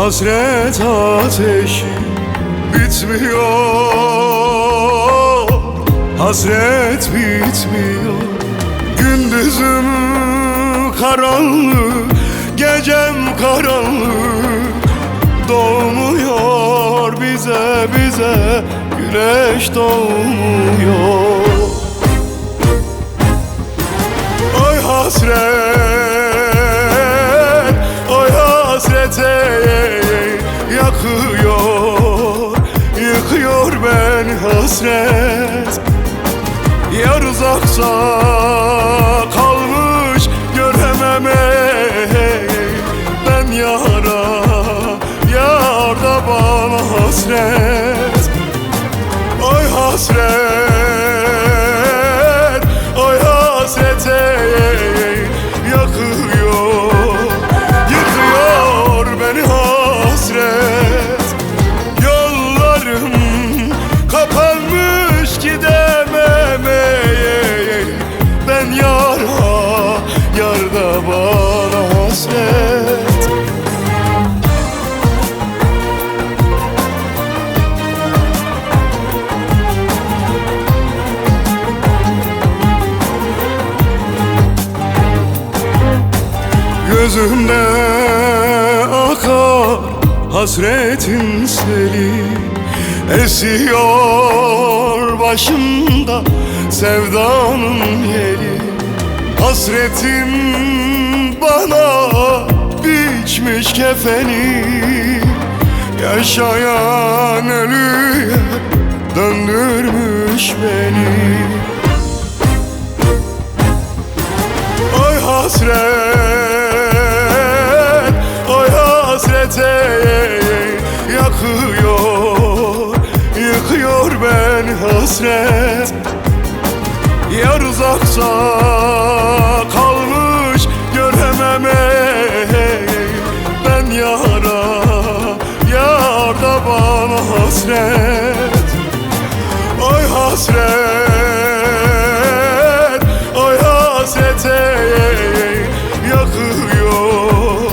Hasret ateşi bitmiyor, hasret bitmiyor. Gündüzüm karanlık, gecem karanlık. Doğmuyor bize güneş doğmuyor. Oy hasret, oy hasrete yakıyor, yıkıyor beni hasret. Yar uzaksa kalmış göremem ben yara, yar da bana hasret. Oy hasret, oy hasrete yakıyor, yıkıyor beni hasret. Yollarım kapanmış gidemem ben yara, yar da bana hasret. Gözümde akar hasretin seli, esiyor başımda sevdanın yeli. Hasretim bana biçmiş kefeni, yaşayan ölüye döndürmüş beni. Oy hasret, oy hasrete yakıyor, yıkıyor beni hasret. Yar uzaksa kalmış göremem ben yara, yar da bana hasret. Oy hasret, oy hasrete yakıyor,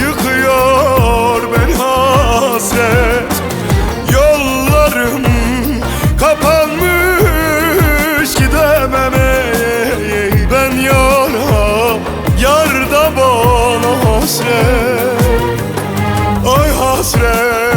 yıkıyor beni hasret. Yollarım kapanmış gidemem ben yara, yar da bana hasret. Oy hasret,